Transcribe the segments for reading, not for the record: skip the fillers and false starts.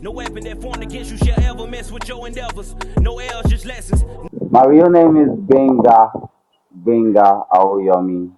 No weapon that formed against you shall ever mess with your endeavors. No L's, just lessons. My real name is Benga Aoyomi.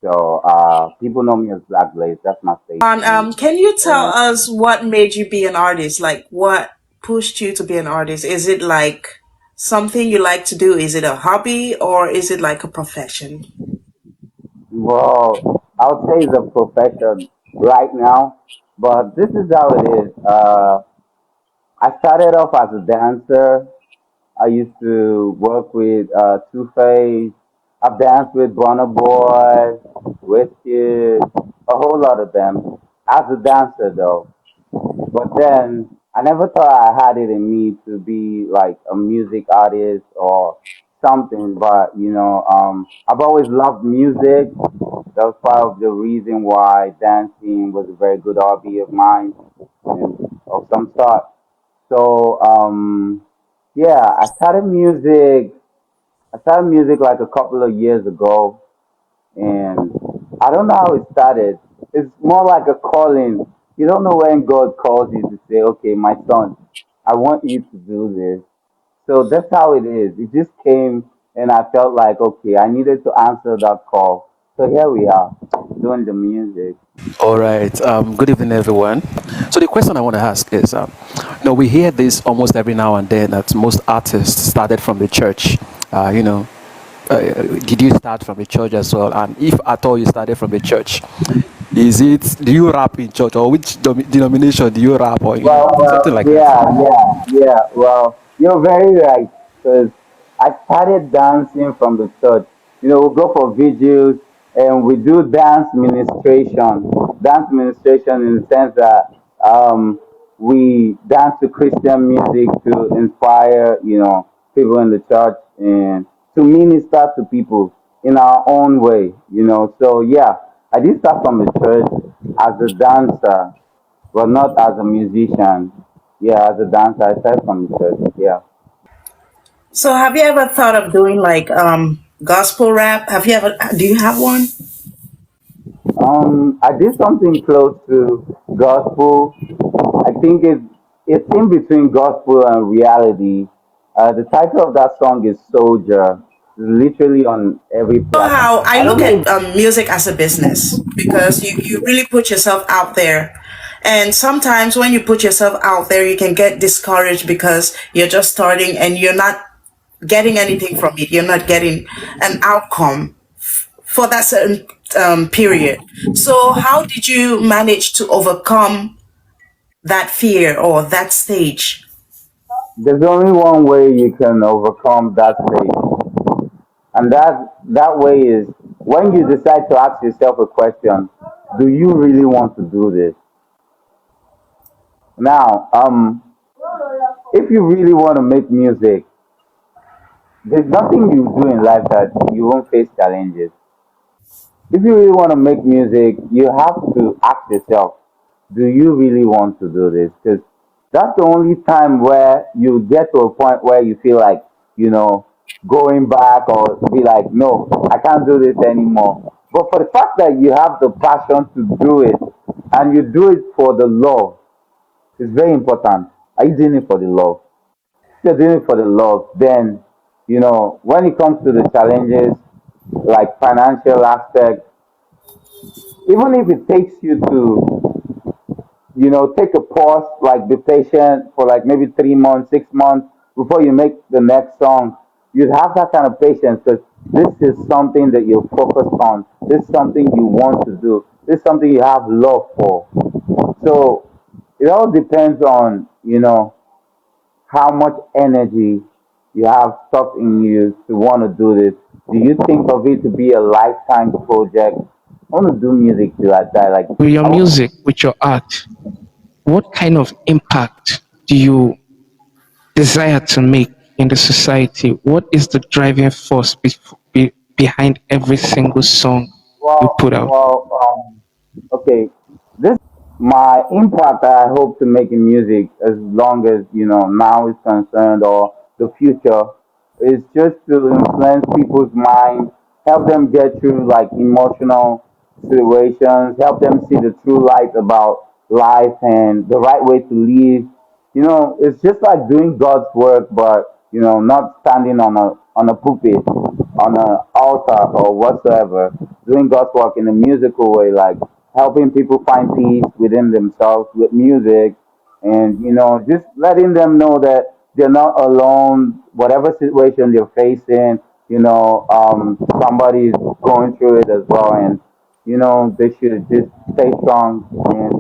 So people know me as Blackblaze. That's my stage name. Can you tell And us what made you be an artist? Like, what pushed you to be an artist? Is it like something you like to do? Is it a hobby or is it like a profession? well, I would say it's a profession right now, but this is how it is. I started off as a dancer. I used to work with Two Face. I've danced with Burna Boy, Wizkid, a whole lot of them. As a dancer, though. But then I never thought I had it in me to be like a music artist or something. But I've always loved music. That was part of the reason why dancing was a very good hobby of mine and of some sort. So yeah, I started music like a couple of years ago, and I don't know how it started. It's more like a calling. You don't know when God calls you to say, "Okay, my son, I want you to do this." So that's how it is. It just came, and I felt like, okay, I needed to answer that call. So here we are, doing the music. All right. Good evening, everyone. So the question I want to ask is, we hear this almost every now and then that most artists started from the church. Uh, you know, did you start from the church as well? And if at all you started from the church, do you rap in church, or which denomination do you rap, or something like that? Yeah. Well, you're very right because I started dancing from the church. We go for vigils and we do dance ministration. Dance ministration in the sense that we dance to Christian music to inspire, people in the church and to minister to people in our own way. So yeah, I did start from the church as a dancer but not as a musician. Yeah, as a dancer, I started from the church. Yeah. So, have you ever thought of doing like gospel rap? Have you ever? Do you have one? I did something close to gospel. I think it's in between gospel and reality. The title of that song is Soldier. It's literally on every Know platform. how I I don't look know at if music as a business because you really put yourself out there. And sometimes when you put yourself out there, you can get discouraged because you're just starting and you're not getting anything from it. You're not getting an outcome for that certain period. So, how did you manage to overcome that fear or that stage? there's only one way you can overcome that stage, and that way is when you decide to ask yourself a question: do you really want to do this? Now, if you really want to make music, there's nothing you do in life that you won't face challenges. If you really want to make music, you have to ask yourself, do you really want to do this? Because that's the only time where you get to a point where you feel like, going back or be like, no, I can't do this anymore. But for the fact that you have the passion to do it and you do it for the love, it's very important. Are you doing it for the love? If you're doing it for the love, then, when it comes to the challenges, like financial aspect, even if it takes you to, take a pause, like be patient for like maybe 3 months, 6 months before you make the next song, you'd have that kind of patience because this is something that you're focused on. This is something you want to do. This is something you have love for. So it all depends on, how much energy you have stuck in you to want to do this. Do you think of it to be a lifetime project? I want to do music till I die. Like With your I want music, with your art, what kind of impact do you desire to make in the society? What is the driving force behind every single song you put out? okay. This my impact that I hope to make in music, as long as now is concerned, or the future, is just to influence people's minds, help them get through like emotional situations, help them see the true light about life and the right way to live. It's just like doing God's work, but not standing on a pulpit, on an altar or whatsoever. Doing God's work in a musical way, like helping people find peace within themselves with music, and just letting them know that they're not alone. Whatever situation they're facing, somebody is going through it as well, and they should just stay strong and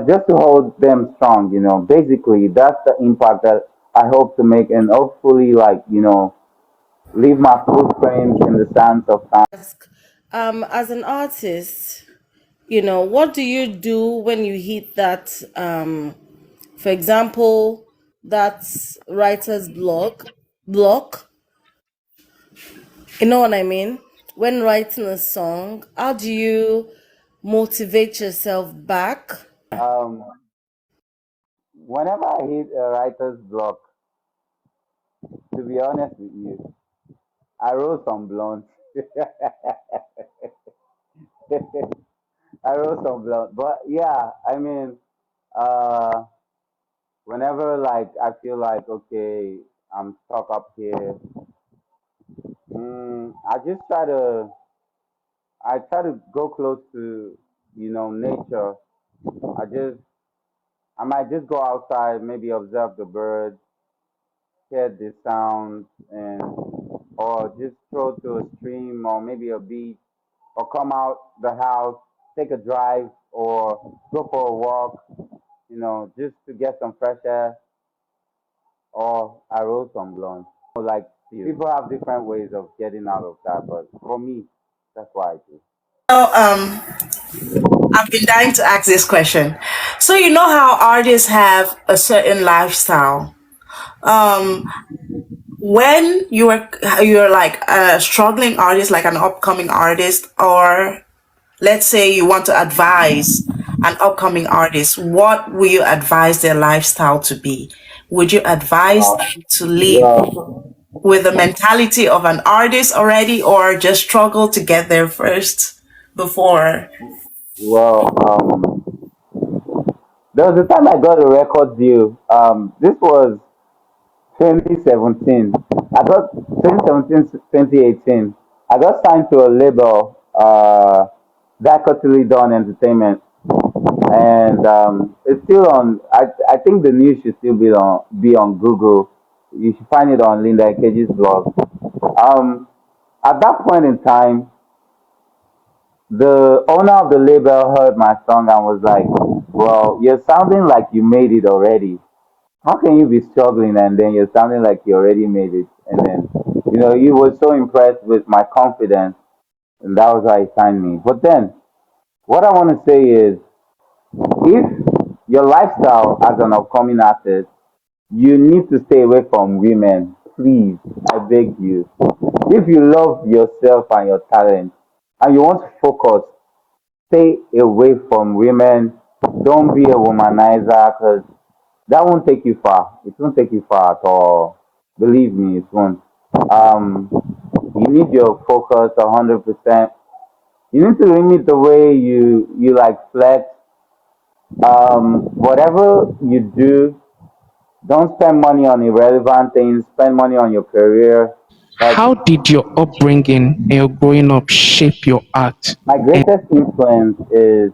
just to hold them strong. Basically, that's the impact that I hope to make, and hopefully, like leave my footprints in the sands of time. As an artist, what do you do when you hit that, for example, that writer's block? You know what I mean? When writing a song, how do you motivate yourself back? Um, Whenever I hit a writer's block, to be honest with you, I roll some blunts. I roll some blunt, but yeah, I mean, uh, whenever like I feel like okay, I'm stuck up here, I just try to go close to nature. I just I might just go outside, maybe observe the birds, hear the sounds, and or just stroll to a stream or maybe a beach, or come out the house, take a drive, or go for a walk. Just to get some fresh air, or I roll some blunts. Like people have different ways of getting out of that, but for me, that's what I do. So, I've been dying to ask this question. So, you know how artists have a certain lifestyle. Um, when you're like a struggling artist, like an upcoming artist, or let's say you want to advise an upcoming artist, what will you advise their lifestyle to be? Would you advise Well, them to live well, with the mentality of an artist already, or just struggle to get there first before? well. There was a time I got a record deal. This was 2017. I got 2017, 2018. I got signed to a label, that Totally Done Entertainment, and it's still on. I think the news should still be on Google. You should find it on Linda Ikeji's blog. Um, at that point in time, the owner of the label heard my song and was like, "Well, you're sounding like you made it already. How can you be struggling and then you're sounding like you already made it?" And then, he was so impressed with my confidence, and that was why he signed me. But then, what I want to say is, if your lifestyle as an upcoming artist, you need to stay away from women. Please, I beg you. If you love yourself and your talent, and you want to focus, stay away from women. Don't be a womanizer, because that won't take you far. It won't take you far at all. Believe me, it won't. Um, you need your focus 100%. You need to limit the way you like flex. Whatever you do, don't spend money on irrelevant things. Spend money on your career. Like, How did your upbringing and your growing up shape your art? my And greatest influence is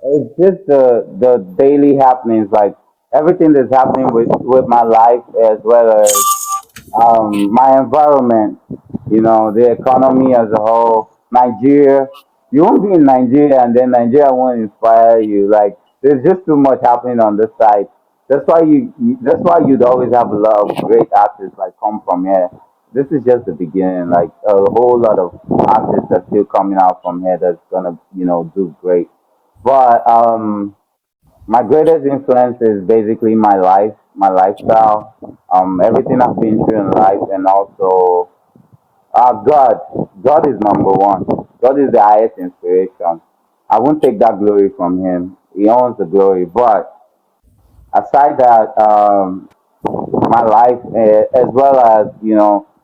it's just the daily happenings, like everything that's happening with my life, as well as my environment, the economy as a whole. Nigeria, you won't be in Nigeria and then Nigeria won't inspire you. Like, there's just too much happening on this side. That's why you'd always have a lot of great artists like come from here. This is just the beginning. Like, a whole lot of artists are still coming out from here that's gonna do great. But my greatest influence is basically my life, my lifestyle, everything I've been through in life, and also God. God is number one. God is the highest inspiration. I won't take that glory from Him. He owns the glory. But aside that, my life, as well as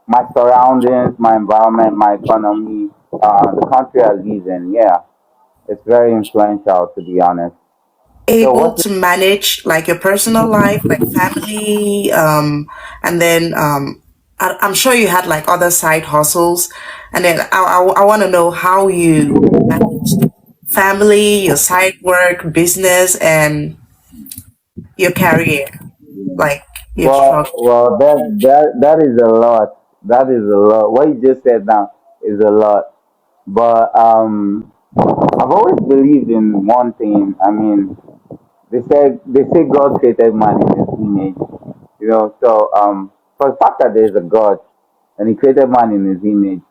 my surroundings, my environment, my economy. the country I live in. Yeah, it's very influential, to be honest. So Able what's to manage like your personal life, like family, and then I'm sure you had like other side hustles, and then I want to know how you managed family, your side work, business, and your career, like your struggle. that is a lot. That is a lot. What you just said now is a lot. But I've always believed in one thing. I mean, they say God created man in His image. You know, so for the fact that there is a God and He created man in His image,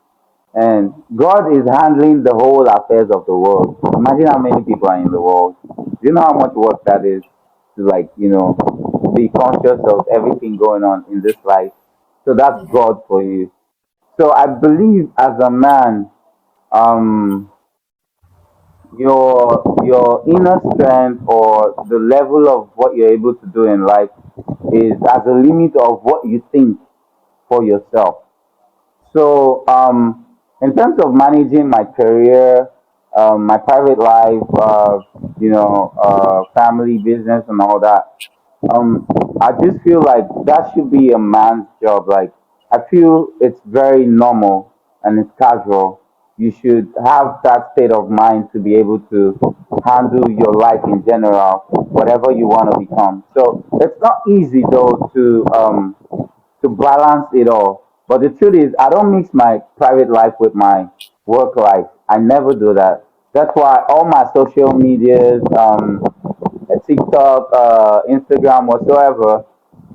and God is handling the whole affairs of the world. Imagine how many people are in the world. Do you know how much work that is to, like, be conscious of everything going on in this life? So that's God for you. So I believe as a man, um, your inner strength or the level of what you're able to do in life is as a limit of what you think for yourself. So, in terms of managing my career, my private life, family, business, and all that, um, I just feel like that should be a man's job. Like, I feel it's very normal and it's casual. You should have that state of mind to be able to handle your life in general, whatever you want to become. So it's not easy though to balance it all. But the truth is, I don't mix my private life with my work life. I never do that. That's why all my social medias, TikTok, Instagram, whatsoever,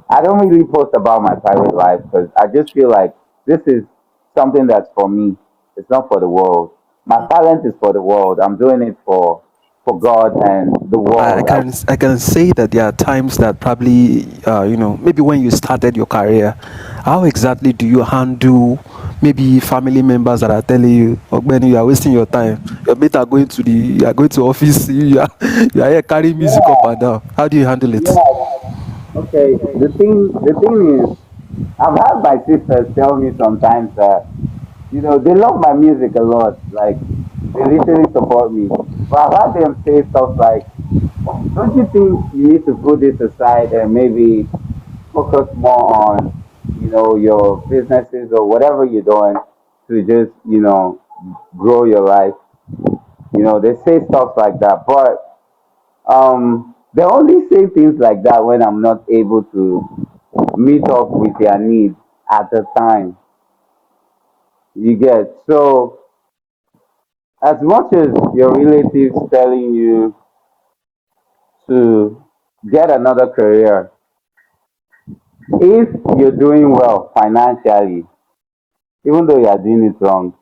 I don't really post about my private life because I just feel like this is something that's for me. It's not for the world. My talent is for the world. I'm doing it for God and the I world. can say that there are times that probably maybe when you started your career, how exactly do you handle maybe family members that are telling you, oh Benny, you are wasting your time. Your mate are going to the you are going to office, you are here carrying music up and down. How do you handle it? Yeah. Okay. The thing is, I've had my sisters tell me sometimes that they love my music a lot. Like they literally support me. But I've had them say stuff like, "Don't you think you need to put this aside and maybe focus more on, your businesses or whatever you're doing to just, grow your life?" They say stuff like that, but they only say things like that when I'm not able to meet up with their needs at the time. You get so as much as your relatives telling you to get another career, if you're doing well financially, even though you are doing it wrong,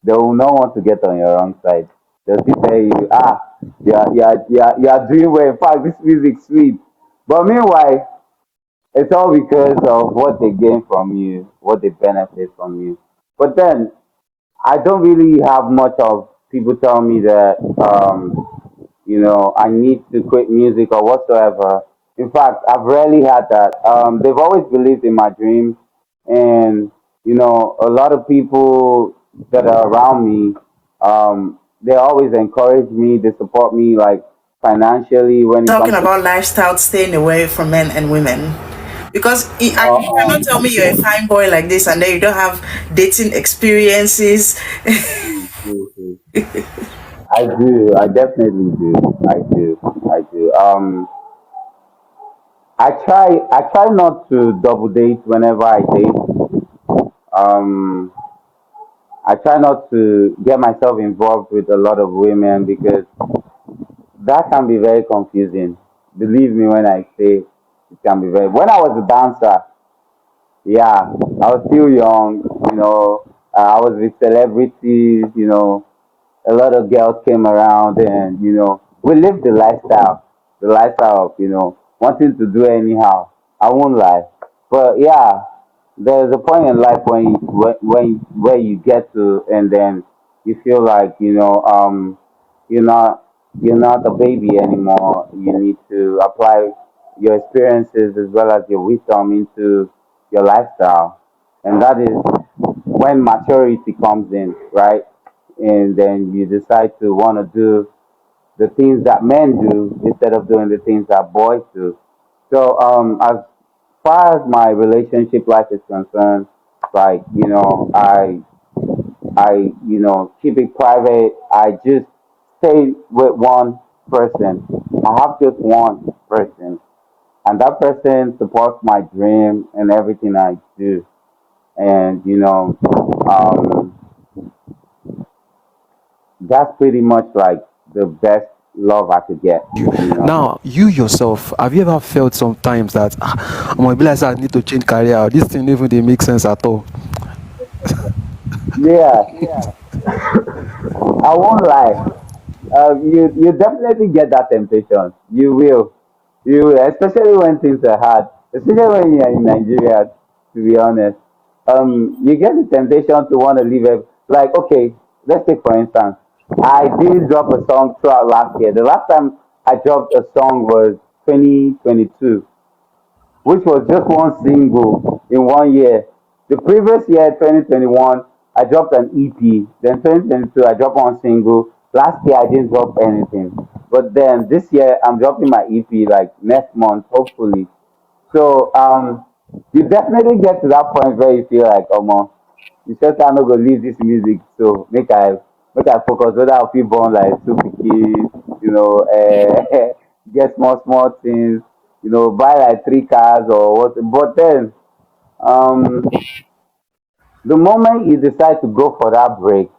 they will not want to get on your wrong side. They'll still tell you, you are doing well. In fact, this music's sweet. But meanwhile, it's all because of what they gain from you, what they benefit from you. But then I don't really have much of people tell me that I need to quit music or whatsoever. In fact, I've rarely had that. They've always believed in my dreams, and a lot of people that are around me, they always encourage me. They support me, like financially when it Talking comes to. about lifestyle, staying away from men and women. Because you cannot tell me you're a fine boy like this and then you don't have dating experiences. I do. I definitely do. I do. I do. I try not to double date whenever I date. Um. I try not to get myself involved with a lot of women because that can be very confusing. Believe me when I say it can be very. When I was a dancer, yeah, I was still young. I was with celebrities. A lot of girls came around, and we lived the lifestyle of wanting to do anyhow. I won't lie, but yeah, there's a point in life when where you get to, and then you feel like you're not you're not a baby anymore. You need to apply your experiences as well as your wisdom into your lifestyle, and that is when maturity comes in, right? and then you decide to want to do the things that men do instead of doing the things that boys do. So as far as my relationship life is concerned, like keep it private. I just stay with one person. I have just one person, and that person supports my dream and everything I do. And um, that's pretty much like the best love I could get. Now, you yourself, have you ever felt sometimes that I'm gonna be like, "Sir, I need to change career. This thing even didn't make sense at all." Yeah, I won't lie. You definitely get that temptation. You will, especially when things are hard, especially when you're in Nigeria. To be honest, you get the temptation to want to leave it. Like, okay, let's take for instance, I did drop a song throughout last year. The last time I dropped a song was 2022, which was just one single in 1 year. The previous year, 2021, I dropped an EP. Then 2022, I dropped one single. Last year, I didn't drop anything. But then this year, I'm dropping my EP like next month, hopefully. So you definitely get to that point where you feel like, oh man, you just I'm not gonna leave this music. So make I focus whether I'll feel born like two pikin, get small things, buy like 3 cars or what. But then um the moment you decide to go for that break,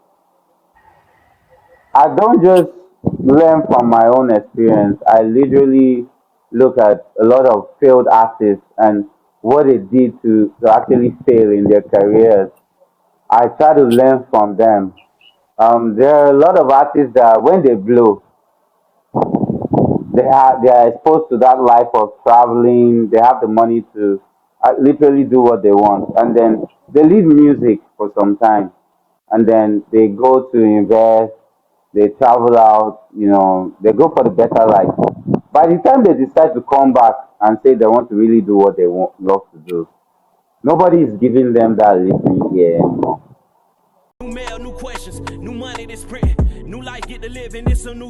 I don't just learn from my own experience. I literally look at a lot of failed artists and what they did to actually fail in their careers. I try to learn from them. There are a lot of artists that when they blow, they are exposed to that life of traveling. They have the money to literally do what they want, and then they leave music for some time, and then they go to invest. They travel out. They go for the better life. By the time they decide to come back and say they want to really do what they want, love to do, nobody is giving them that listening ear anymore. New mail, new questions, new money that's printing, new life get to live in this a new